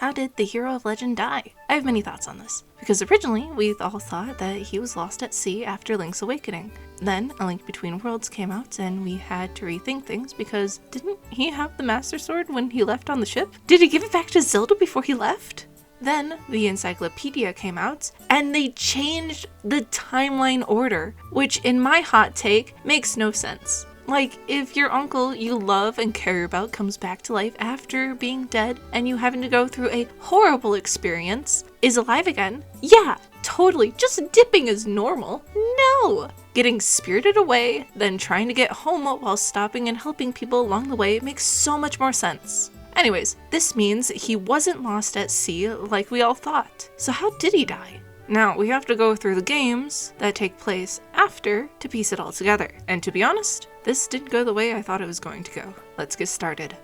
how did the hero of legend die? I have many thoughts on this, because originally we all thought that he was lost at sea after Link's awakening. Then A Link Between Worlds came out and we had to rethink things because didn't he have the Master Sword when he left on the ship? Did he give it back to Zelda before he left? Then the encyclopedia came out and they changed the timeline order, which in my hot take makes no sense. Like, if your uncle you love and care about comes back to life after being dead and you having to go through a horrible experience, is alive again, yeah, totally, just dipping is normal. No! Getting spirited away, then trying to get home while stopping and helping people along the way makes so much more sense. Anyways, this means he wasn't lost at sea like we all thought. So how did he die? Now, we have to go through the games that take place after to piece it all together. And to be honest, this didn't go the way I thought it was going to go. Let's get started.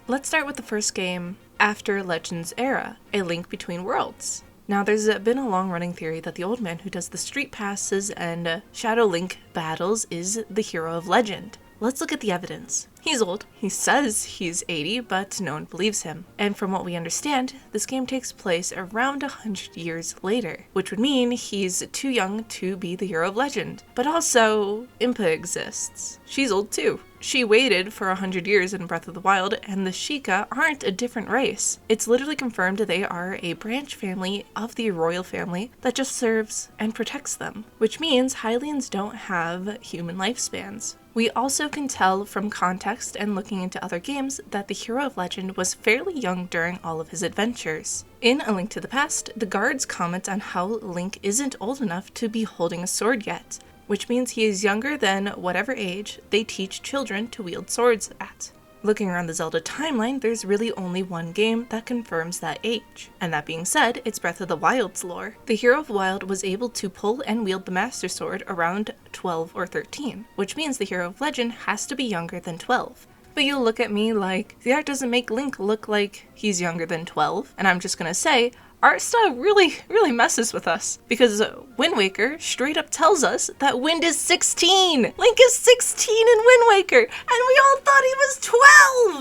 Let's start with the first game after Legend's era, A Link Between Worlds. Now, there's been a long-running theory that the old man who does the street passes and Shadow Link battles is the hero of Legend. Let's look at the evidence. He's old. He says he's 80, but no one believes him. And from what we understand, this game takes place around 100 years later, which would mean he's too young to be the hero of Legend. But also, Impa exists. She's old too. She waited for 100 years in Breath of the Wild, and the Sheikah aren't a different race. It's literally confirmed they are a branch family of the royal family that just serves and protects them, which means Hylians don't have human lifespans. We also can tell from context and looking into other games that the hero of Legend was fairly young during all of his adventures. In A Link to the Past, the guards comment on how Link isn't old enough to be holding a sword yet, which means he is younger than whatever age they teach children to wield swords at. Looking around the Zelda timeline, there's really only one game that confirms that age. And that being said, it's Breath of the Wild's lore. The hero of Wild was able to pull and wield the Master Sword around 12 or 13, which means the hero of Legend has to be younger than 12. But you'll look at me like, the art doesn't make Link look like he's younger than 12, and I'm just gonna say, art style really messes with us, because Wind Waker straight up tells us that Wind is 16! Link is 16 in Wind Waker, and we all thought he was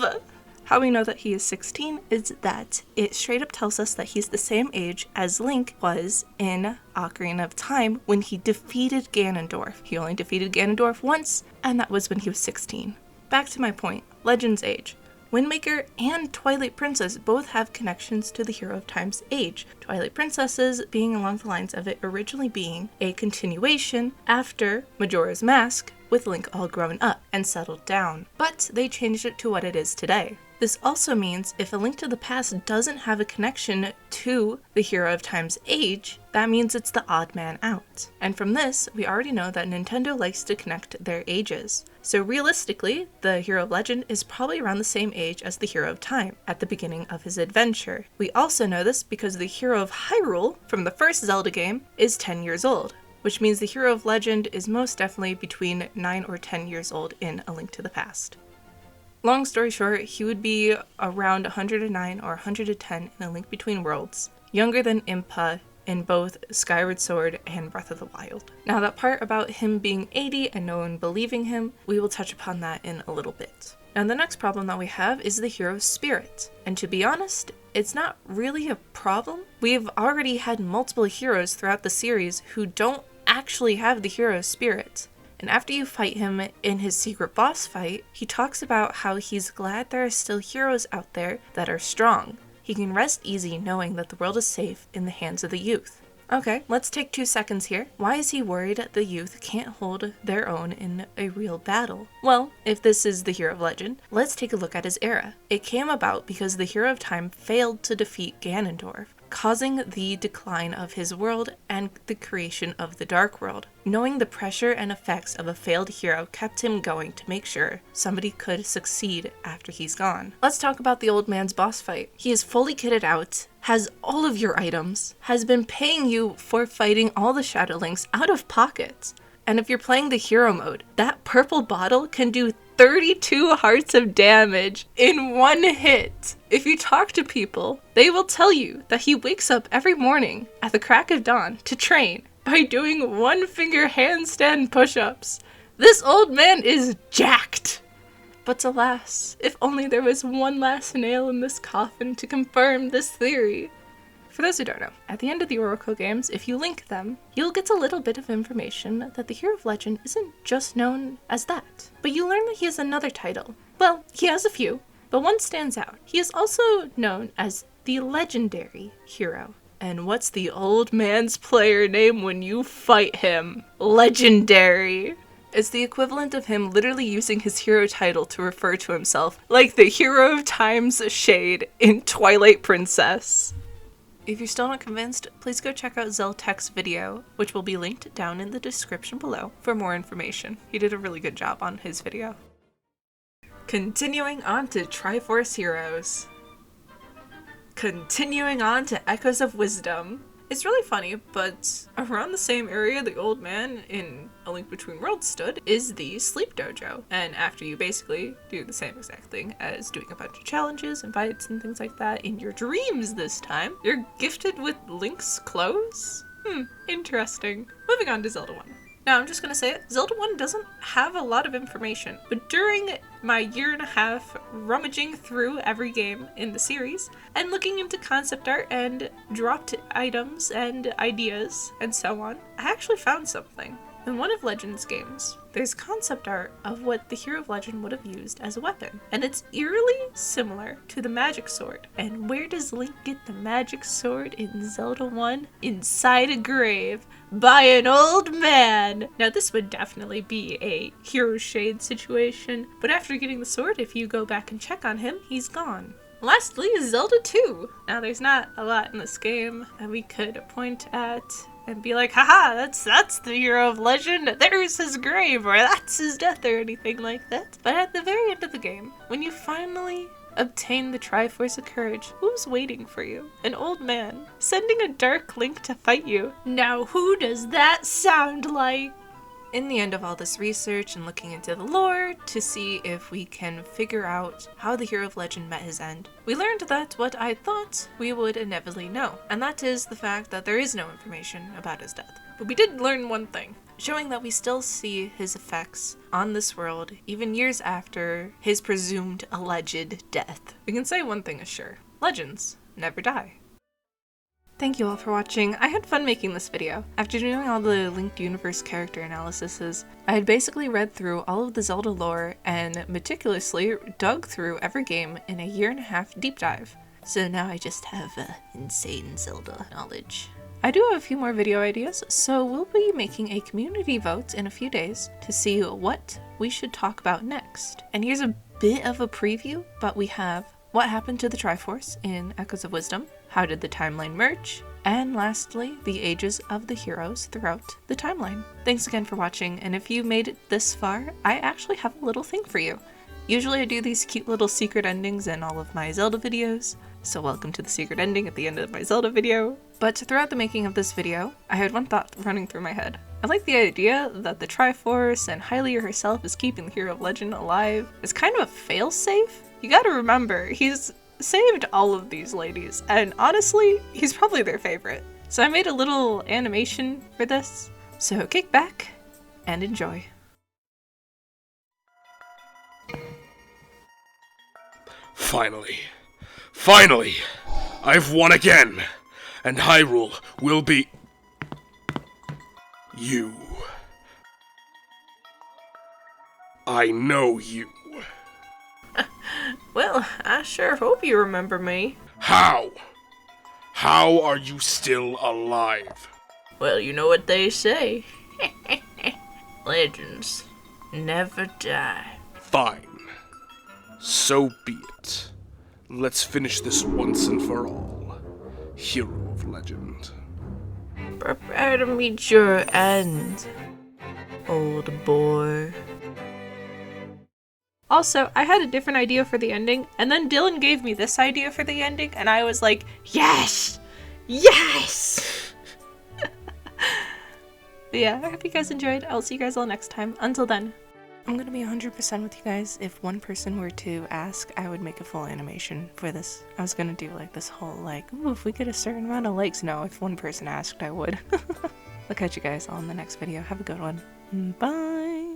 12! How we know that he is 16 is that it straight up tells us that he's the same age as Link was in Ocarina of Time when he defeated Ganondorf. He only defeated Ganondorf once, and that was when he was 16. Back to my point, Legend's age. Wind Waker and Twilight Princess both have connections to the Hero of Time's age, Twilight Princess's being along the lines of it originally being a continuation after Majora's Mask, with Link all grown up and settled down, but they changed it to what it is today. This also means if A Link to the Past doesn't have a connection to the Hero of Time's age, that means it's the odd man out. And from this, we already know that Nintendo likes to connect their ages. So realistically, the Hero of Legend is probably around the same age as the Hero of Time at the beginning of his adventure. We also know this because the Hero of Hyrule from the first Zelda game is 10 years old, which means the Hero of Legend is most definitely between 9 or 10 years old in A Link to the Past. Long story short, he would be around 109 or 110 in A Link Between Worlds, younger than Impa in both Skyward Sword and Breath of the Wild. Now that part about him being 80 and no one believing him, we will touch upon that in a little bit. Now the next problem that we have is the hero's spirit. And to be honest, it's not really a problem. We've already had multiple heroes throughout the series who don't actually have the hero's spirit. And after you fight him in his secret boss fight, he talks about how he's glad there are still heroes out there that are strong. He can rest easy knowing that the world is safe in the hands of the youth. Okay, let's take 2 seconds here. Why is he worried the youth can't hold their own in a real battle? Well, if this is the Hero of Legend, let's take a look at his era. It came about because the Hero of Time failed to defeat Ganondorf, causing the decline of his world and the creation of the Dark World. Knowing the pressure and effects of a failed hero kept him going to make sure somebody could succeed after he's gone. Let's talk about the old man's boss fight. He is fully kitted out, has all of your items, has been paying you for fighting all the Shadow Links out of pocket. And if you're playing the hero mode, that purple bottle can do 32 hearts of damage in one hit. If you talk to people, they will tell you that he wakes up every morning at the crack of dawn to train by doing 1-finger handstand push-ups. This old man is jacked. But alas, if only there was one last nail in this coffin to confirm this theory. For those who don't know, at the end of the Oracle games, if you link them, you'll get a little bit of information that the Hero of Legend isn't just known as that, but you learn that he has another title. Well, he has a few, but one stands out. He is also known as the Legendary Hero. And what's the old man's player name when you fight him? Legendary. It's the equivalent of him literally using his hero title to refer to himself, like the Hero of Time's Shade in Twilight Princess. If you're still not convinced, please go check out Zeltek's video, which will be linked down in the description below for more information. He did a really good job on his video. Continuing on to Triforce Heroes. Continuing on to Echoes of Wisdom. It's really funny, but around the same area the old man in A Link Between Worlds stood is the Sleep Dojo. And after you basically do the same exact thing as doing a bunch of challenges and fights and things like that in your dreams this time, you're gifted with Link's clothes? Interesting. Moving on to Zelda 1. Now, I'm just gonna say it, Zelda 1 doesn't have a lot of information, but during my year and a half rummaging through every game in the series, and looking into concept art and dropped items and ideas and so on, I actually found something. In one of Legend's games, there's concept art of what the Hero of Legend would have used as a weapon, and it's eerily similar to the magic sword. And where does Link get the magic sword in Zelda 1? Inside a grave by an old man! Now this would definitely be a Hero Shade situation, but after getting the sword, if you go back and check on him, he's gone. Lastly, Zelda 2. Now there's not a lot in this game that we could point at and be like, haha, that's the Hero of Legend, there's his grave, or that's his death, or anything like that. But at the very end of the game, when you finally obtain the Triforce of Courage, who's waiting for you? An old man, sending a dark Link to fight you. Now who does that sound like? In the end of all this research and looking into the lore to see if we can figure out how the Hero of Legend met his end, we learned that what I thought we would inevitably know, and that is the fact that there is no information about his death. But we did learn one thing, showing that we still see his effects on this world even years after his presumed alleged death. We can say one thing is sure, legends never die. Thank you all for watching. I had fun making this video. After doing all the Linked Universe character analyses, I had basically read through all of the Zelda lore and meticulously dug through every game in a year and a half deep dive. So now I just have insane Zelda knowledge. I do have a few more video ideas, so we'll be making a community vote in a few days to see what we should talk about next. And here's a bit of a preview, but we have what happened to the Triforce in Echoes of Wisdom, how did the timeline merge, and lastly, the ages of the heroes throughout the timeline. Thanks again for watching, and if you made it this far, I actually have a little thing for you. Usually I do these cute little secret endings in all of my Zelda videos, so welcome to the secret ending at the end of my Zelda video. But throughout the making of this video, I had one thought running through my head. I like the idea that the Triforce and Hylia herself is keeping the Hero of Legend alive. It's kind of a failsafe. You gotta remember, he's saved all of these ladies, and honestly, he's probably their favorite. So I made a little animation for this, so kick back and enjoy. Finally, I've won again, and Hyrule will be you. I know you. Well, I sure hope you remember me. How? How are you still alive? Well, you know what they say. Legends never die. Fine. So be it. Let's finish this once and for all. Hero of Legend. Prepare to meet your end, old boy. Also, I had a different idea for the ending, and then Dylan gave me this idea for the ending, and I was like, yes! Yes! But yeah, I hope you guys enjoyed. I'll see you guys all next time. Until then, I'm gonna be 100% with you guys. If one person were to ask, I would make a full animation for this. I was gonna do like this whole like, ooh, if we get a certain amount of likes. No, if one person asked, I would. I'll catch you guys all in the next video. Have a good one. Bye!